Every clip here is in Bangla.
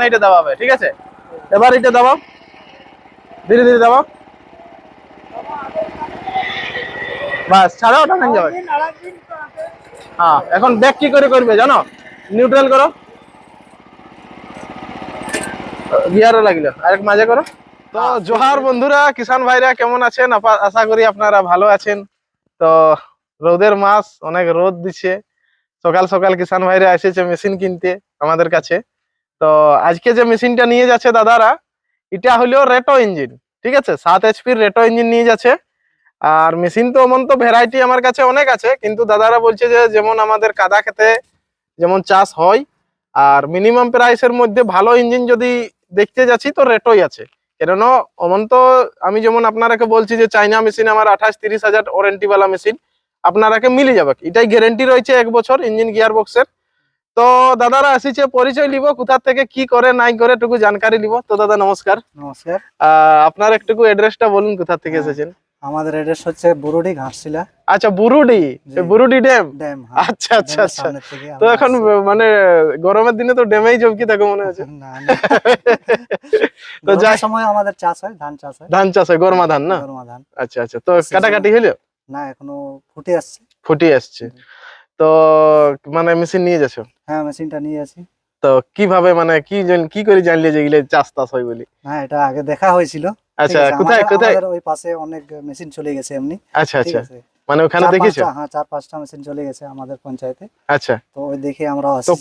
এটা দাবাবে, ঠিক আছে? এবার এটা দাবাও, ধীরে ধীরে দাবাও, বাস ছাড়ো, ওটা ভেঙে যাবে। হ্যাঁ, এখন ব্যাক কি করে করবে জানো? নিউট্রাল করো, গিয়ারও লাগলো, আরেক মাঝে করো। তো জোহার বন্ধুরা, কিষান ভাইরা কেমন আছেন? আশা করি আপনারা ভালো আছেন। তো রোদের মাস, অনেক রোদ দিচ্ছে, সকাল সকাল কিষান ভাইরা এসেছে মেশিন কিনতে আমাদের কাছে। তো আজকে যে মেশিনটা নিয়ে যাচ্ছে দাদারা, এটা হলো রেটো ইঞ্জিন, ঠিক আছে? 7 HP রেটো ইঞ্জিন নিয়ে যাচ্ছে। আর মেশিন তো এমন তো ভ্যারাইটি আমার কাছে অনেক আছে, কিন্তু দাদারা বলছে যে যেমন আমাদের কাদা খেতে যেমন চাষ হয়, আর মিনিমাম প্রাইসের মধ্যে ভালো ইঞ্জিন যদি দেখতে যাচ্ছি তো রেটোই আছে। কেন অমন তো আমি যেমন আপনারাকে বলছি যে চাইনা মেশিন আমার 28-30 হাজার ওয়ারেন্টি वाला মেশিন আপনারাকে মিলে যাবে, এটাই গ্যারেন্টি রয়েছে 1 বছর ইঞ্জিন গিয়ার বক্সের। তো দাদারা আসিছে, পরিচয় লিব, কোথা থেকে কি করে নাই করে একটু জানকারি লিব। তো দাদা নমস্কার। নমস্কার। আপনার একটু অ্যাড্রেসটা বলুন, কোথা থেকে এসেছেন? আমাদের অ্যাড্রেস হচ্ছে বুরুডি ঘাটশিলা। আচ্ছা, বুরুডি, বুরুডি ড্যাম। আচ্ছা আচ্ছা আচ্ছা। তো এখন মানে গরমের দিনে তো ড্যামেই জমকি থাকে মনে হচ্ছে। তো যাই, সময় আমাদের চাষ হয়, ধান চাষ হয়। ধান চাষ হয়, গরমা ধান না? গরমা ধান। আচ্ছা আচ্ছা। তো কাটাকাটি হলো না, এখনো ফুটে আসছে। ফুটে আসছে। তো মানে মেশিন নিয়ে যাচ্ছো? হ্যাঁ, মেশিনটা নিয়ে আছি। তো কিভাবে মানে কি করে জানলে যে এগুলো চাষ টাস হয় বলি? না, এটা আগে দেখা হয়েছিল। আচ্ছা, কোথায় কোথায়? আমাদের ওই পাশে অনেক মেশিন চলে গেছে এমনি। আচ্ছা আচ্ছা, মানে ওখানে দেখেছো? হ্যাঁ, 4-5টা মেশিন চলে গেছে আমাদের পঞ্চায়েতে। আচ্ছা, তো ওই দেখে আমরা আসছি। তো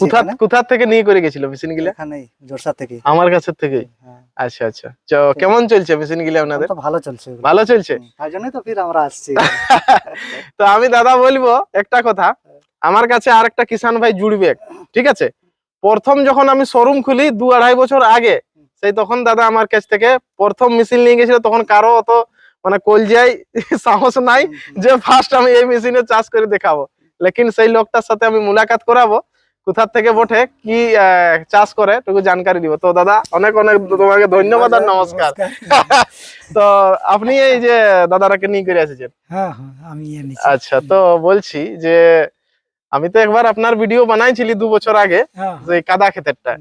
কোথা থেকে নিয়ে করে গেছিল মেশিন গুলো? এখানেই জোরসা থেকে, আমার কাছে থেকে। হ্যাঁ। আচ্ছা আচ্ছা। তো কেমন চলছে মেশিন গুলো আপনাদের? তো ভালো চলছে। ভালো চলছে, তার জন্যই তো ফির আমরা আসছি। তো আমি দাদা বলবো একটা কথা, আমার কাছে আরেকটা কিষান ভাই জুড়বে, ঠিক আছে? প্রথম যখন আমি শোরুম খুলি 2-2.5 বছর আগে, সেই তখন দাদা আমার কাছ থেকে প্রথম মেশিন নিয়ে গেছিল। তখন কারো অত মানে কলজাই সাহস নাই যে ফার্স্ট আমি এই মেশিনে চাষ করে দেখাবো, লেকিন সেই লোকটার সাথে আমি মুলাকাত করাবো, কোথা থেকে বটে কি চাষ করে টুকু জানকারি দিব। তো দাদা অনেক অনেক তোমাকে ধন্যবাদ আর নমস্কার। তো আপনি এই যে দাদারাকে নিয়ে করে এসেছেন? হ্যাঁ হ্যাঁ, আমি আচ্ছা, তো বলছি যে আমি তো একবার আপনার ভিডিও বানাইছিলি 2 বছর আগে, যে কাদা ক্ষেতেরটা।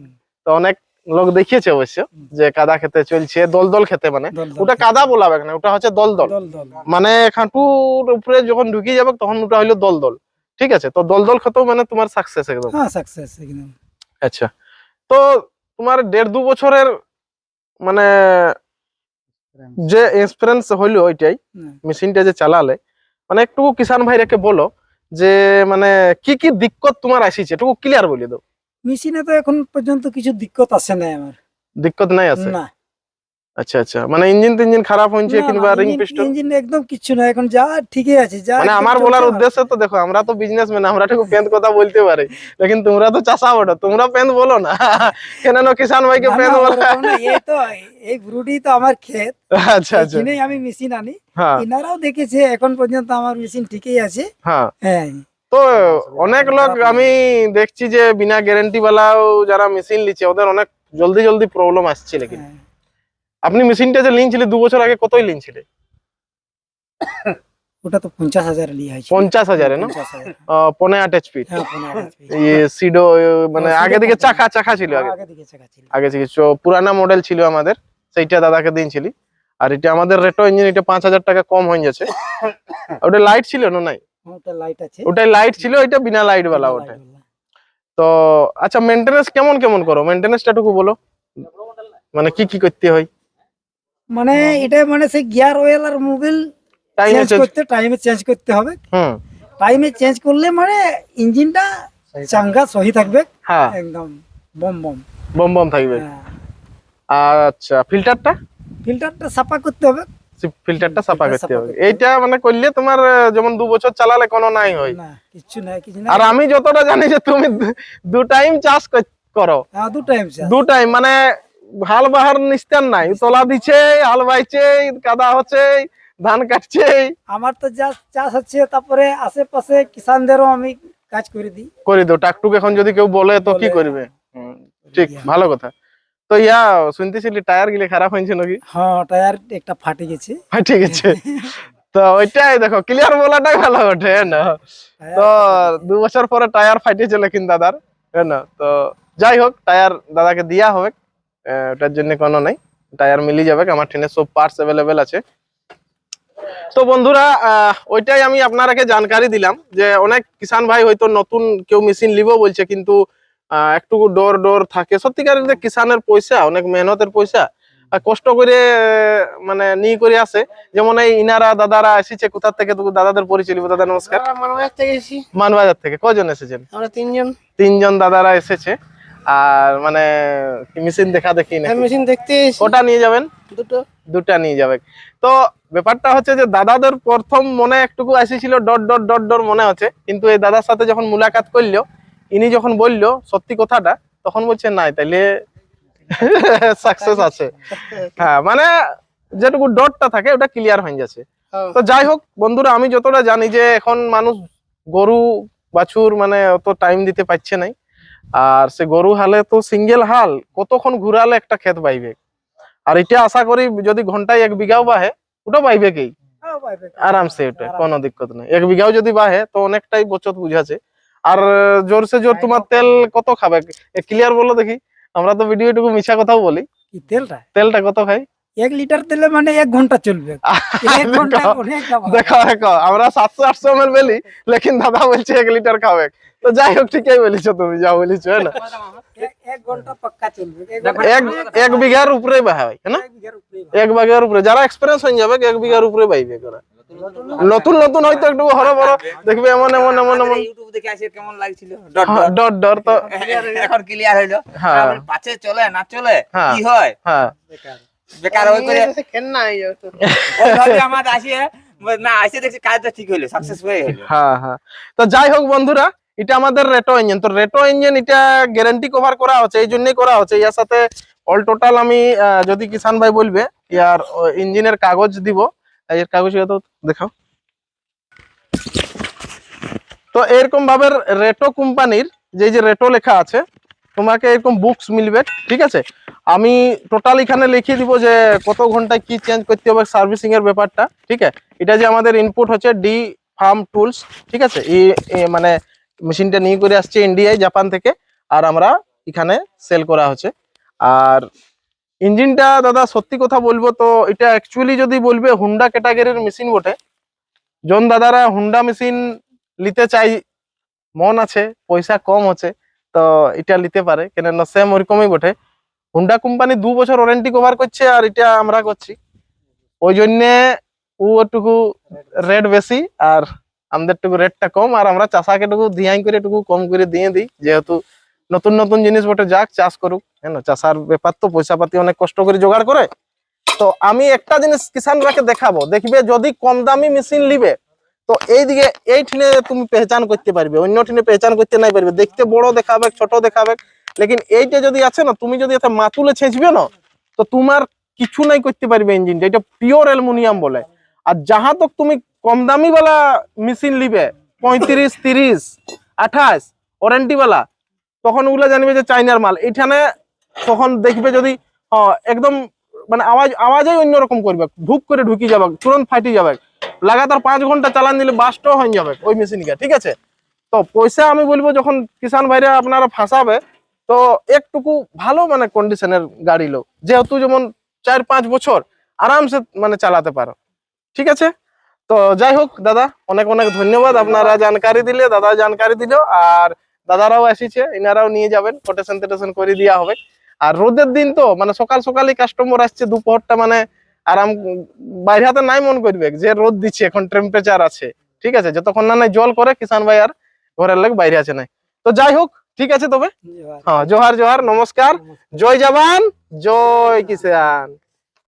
তো অনেক লোক দেখিয়েছে অবশ্য যে কাদা খেতে চলছে, দলদল খেতে, মানে ওটা কাদা বলাবে না, ওটা হচ্ছে দলদল, মানে খাঁটুর উপরে যখন ঢুকে যাবে তখন ওটা হইলো দলদল, ঠিক আছে? তো দলদল খেতেও মানে তোমার সাকসেস একদম। হ্যাঁ, সাকসেস একদম। আচ্ছা, তো তোমার 1.5-2 বছরের মানে যে এক্সপেরিয়েন্স হইলো ওইটাই মেশিনটা যে চালালে, মানে একটু কিষান ভাইরাকে বলো যে মানে কি কি দিক্কত তোমার আসিছে একটু ক্লিয়ার বলে দাও। মেশিনে তো এখন পর্যন্ত কিছু দিক্কত আসে না আমার। দিক্কত নাই আছে? না। আচ্ছা আচ্ছা, মানে ইঞ্জিন খারাপ হইছে কিংবা রিং পিস্টন? ইঞ্জিন একদম কিছু না, এখন যা ঠিকই আছে। যা মানে আমার বলার উদ্দেশ্য তো দেখো, আমরা তো বিজনেসম্যান, আমরা একটু পেন কথা বলতে পারি, লেকিন তোমরা তো চাষা বড়, তোমরা পেন বলো না। কেন না কিষান ভাইকে পেন বলো না? এই তো এই ব্রুডি তো আমার ক্ষেত। আচ্ছা আচ্ছা, কিনেই আমি মেশিন আনি। হ্যাঁ, ইনারাও দেখেছে এখন পর্যন্ত আমার মেশিন ঠিকই আছে। হ্যাঁ হ্যাঁ। তো অনেক লোক আমি দেখছি যে বিনা গ্যারান্টি वालाও যারা মেশিন লিছে ওদের অনেক জলদি জলদি প্রবলেম আসছে। লেকিন আপনি মেশিনটা যে লিনছিলে 2 বছর আগে কতই লিনছিলে? ওটা তো 50,000 লিয়া হয়েছে। 50,000 না? 15 HP। ये সিডো মানে আগে দিকে চাকা ছিল, আগে থেকে পুরানা মডেল ছিল আমাদের, সেইটা দাদাকে দিনছিলি। আর এটা আমাদের রেটো ইঞ্জিন, এটা 5,000 টাকা কম হয়ে যাচ্ছে। ওটা লাইট ছিল না? নাই, ওটা লাইট আছে। ওটাই লাইট ছিল, এটা বিনা লাইট वाला ওটা। তো আচ্ছা, মেইনটেনেন্স কেমন করো? মেইনটেনেন্সটা একটু বলো, মানে কি করতে হয়? মানে এটা মানে সেই গিয়ার অয়েল আর মোবিল টাইমে চেঞ্জ করতে হবে। টাইমে চেঞ্জ করলে মানে ইঞ্জিনটা চাঙ্গা সহি থাকবে। হ্যাঁ, একদম বম বম থাকবে। আচ্ছা, ফিল্টারটা সাফা করতে হবে। ফিল্টারটা সাফা করতে হবে, এইটা মানে করলে তোমার যেমন 2 বছর চালালে কোনো নাই হয় না, কিছু নাই। আর আমি যতটা জানি যে তুমি 2 টাইম চাষ করো। হ্যাঁ, 2 টাইম মানে হাল বাহার নিস্তার নাই, তলা দিচ্ছে, হাল বাইছে, কাদা হচ্ছে, ধান কাটছে। আমার তো যা চাষ হচ্ছে, তারপরে আশেপাশে কিষানদেরও আমি কাজ করে দিই। টাকটুক এখন যদি কেউ বলে তো কি করবে? ঠিক, ভালো কথা। তো শুনতেছিলি টায়ার গুলি খারাপ হয়েছে নাকি? হ্যাঁ, টায়ার একটা ফাটে গেছে। ফাটে গেছে। তো ওইটাই দেখো, ক্লিয়ার বলাটাই ভালো ওঠে না। তো 2 বছর পরে টায়ার ফাটিয়েছে লেকিন দাদার, না? তো যাই হোক, টায়ার দাদাকে দিয়া হবে, ওটার জন্য কোনো নাই, টায়ার মিলি যাবে, আমার ট্রেনে সব পার্টস অ্যাভেলেবেল আছে। তো বন্ধুরা, ওইটাই আমি আপনারাকে জানকারি দিলাম যে অনেক কিষান ভাই হয়তো নতুন কেউ মেশিন লিবো বলছে, কিন্তু একটু ডর থাকে। সত্যিকার যে কিষানের পয়সা, অনেক মেহনতের পয়সা, কষ্ট করে মানে নিয়ে করে আসে। যেমন এই ইনারা দাদারা এসেছে কোথা থেকে, তো দাদাদের পরিচয় দিব। দাদা নমস্কার। মানবাজার থেকে এসেছি। মানবাজার থেকে কজন এসেছেন? আমরা 3 জন। 3 জন দাদারা এসেছে। আর মানে মেশিন দেখা দেখি না, মেশিন দেখতে এসেছি। কটা নিয়ে যাবেন? দুটা নিয়ে যাবে। তো ব্যাপারটা হচ্ছে যে দাদাদের প্রথম মনে একটুকু আসেছিল ডর মনে হচ্ছে, কিন্তু এই দাদার সাথে যখন মুলাকাত করলো, ইনি যখন বললো সত্যি কথাটা, তখন বলছে নাই তাইলে সাকসেস আছে। হ্যাঁ, মানে যেটুকু ডরটা থাকে ওটা ক্লিয়ার হয়ে যাচ্ছে। তো যাই হোক বন্ধুরা, আমি যতটা জানি যে এখন মানুষ গরু বাছুর মানে অত টাইম দিতে পারছে নাই। আর সে গরু হালে তো সিঙ্গেল হাল কতক্ষণ ঘুরালে একটা ক্ষেত পাইবে। আর এটা আশা করি যদি ঘন্টায় 1 বিঘাও বাহে, ওটা পাইবে কি আরামসে, ওটা কোনো দিক্কত নেই। 1 বিঘাও যদি বাহে তো অনেকটাই বচত বুঝাছে। আর জোরসে জোর তোমার তেল কত খাবে ক্লিয়ার বলো দেখি। আমরা তো ভিডিওটুকু মিছা কথাও বলি। তেলটা কত খাই? 1 লিটার তেলে মানে 1 ঘন্টা চলবে। 1 ঘন্টা অনেক খাবে। দেখো আমরা 700-800 ml বলি, লেকিন দাদা বলছে 1 লিটার খাবে। তো যাই হোক, ঠিকই বলেছো তুমি, যা বলেছো, হ্যাঁ না? 1 ঘন্টা পাক্কা চলবে। 1 বিঘার উপরে বাহাই, হ্যাঁ না? 1 বিঘার উপরে যারা এক্সপেরিয়েন্স হয়ে যাবে 1 বিঘার উপরে বাইবে করে। নতুন হয়তো একটু হরবড় দেখবে, এমন ইউটিউব দেখে আসে কেমন লাগছিল, ডর তো এখন ক্লিয়ার হইলো। হ্যাঁ, পাছে চলে না চলে হ্যাঁ, কি হয়, হ্যাঁ, বেকার হয়ে করে কেন না ওইভাবে আমার আসে না, আসে দেখছি কাজটা ঠিক হইলো, সাকসেস হয়ে গেল। হ্যাঁ, হ্যাঁ। তো যাই হোক বন্ধুরা, এটা আমাদের রেটো ইঞ্জিন। তো রেটো ইঞ্জিন এটা গ্যারান্টি কভার করা হচ্ছে, এই জন্যই করা হচ্ছে। এর সাথে অল টোটাল আমি যদি কিষান ভাই বলবে ইয়ার ইঞ্জিনের কাগজ দিব, এর কাগজ তো দেখাও। তো এরকম ভাবে রেটো কোম্পানির যে রেটো লেখা আছে, তোমাকে এরকম বুকস মিলবে, ঠিক আছে? আমি টোটাল এখানে লিখিয়ে দিব যে কত ঘন্টায় কি চেঞ্জ করতে হবে, সার্ভিসিং এর ব্যাপারটা, ঠিক আছে? এটা যে আমাদের ইনপুট হচ্ছে ডি ফার্ম টুলস, ঠিক আছে? মানে মেশিনটা নিয়ে করে আসছে ইন্ডিয়ায়, জাপান থেকে, আর আমরা এখানে সেল করা হচ্ছে। আর ইঞ্জিনটা দাদা সত্যি কথা বলবো তো এটা অ্যাকচুয়ালি যদি বলবে হুন্ডা ক্যাটাগরির মেশিন বটে। জন দাদারা হুন্ডা মেশিন নিতে চাই, মন আছে, পয়সা কম আছে, তো এটা নিতে পারে, কেননা সেম ওরকমই বটে। হুন্ডা কোম্পানি 2 বছর ওয়ারেন্টি কভার করছে, আর এটা আমরা করছি, ওই জন্যে ওটুকু রেট বেশি আর আমাদের টুকু রেটটা কম। আর আমরা চাষাকে টুকু দিয়াই করে টুকু কম করে দিয়ে দিই, যেহেতু নতুন জিনিস বটে, যাক চাষ করুক, হ্যাঁ না? চাষার ব্যাপার তো পয়সা পাতি অনেক কষ্ট করে জোগাড় করে। তো আমি একটা জিনিস কিষানরাকে দেখাবো, দেখবে যদি কম দামি মেশিন লিবে তো এইদিকে এই ঠিনে তুমি পেহচান করতে পারবে, অন্য ঠিনে পেহচান করতে নাই পারবে। দেখতে বড় দেখাবে, ছোট দেখাবে, লেকিন এইটা যদি আছে না, তুমি যদি এটা মাতুলে ছেঁচবে না, তো তোমার কিছু নাই করতে পারবে ইঞ্জিনটা। এটা পিওর অ্যালুমিনিয়াম বলে। আর যাহা তক তুমি কম দামি वाला মেশিন লিবে 35, 30, 28 ওয়ারেন্টি वाला, তখন ওগুলা জানবে যে চাইনার মাল। এখানে তখন দেখবে যদি একদম মানে আওয়াজই অন্যরকম করবে, ধুপ করে ঢুকি যাবে, তুরন্ত ফাটি যাবে। লাগাতার 5 ঘন্টা চালান দিলে বাস্টও হয়ে যাবে ওই মেশিনকে, ঠিক আছে? তো পয়সা আমি বলবো যখন কিষান ভাইরা আপনারা ফাঁসাবে, তো একটুকু ভালো মানে কন্ডিশনের গাড়ি লো, যেহেতু যেমন 4-5 বছর আরামসে মানে চালাতে পারো, ঠিক আছে? তো যাই হোক দাদা, অনেক ধন্যবাদ, আপনারা জানকারি দিলে, দাদা জানকারি দিল, আর দাদারাও এসেছে, ইনারাও নিয়ে যাবেন, কোটেশন করে দেওয়া হবে। আর রোদের দিন তো মানে সকালই কাস্টমার আসছে, দুপুরটা মানে আরাম বাইরে হাতে নাই মন করবে, যে রোদ দিচ্ছে, এখন টেম্পারেচার আছে, ঠিক আছে? যতক্ষণ না নাই জল করে কিষান ভাই আর ঘরের লোক বাইরে আছে নাই। তো যাই হোক, ঠিক আছে তবে, হ্যাঁ, জোহার, নমস্কার, জয় জওয়ান, জয় কিষান।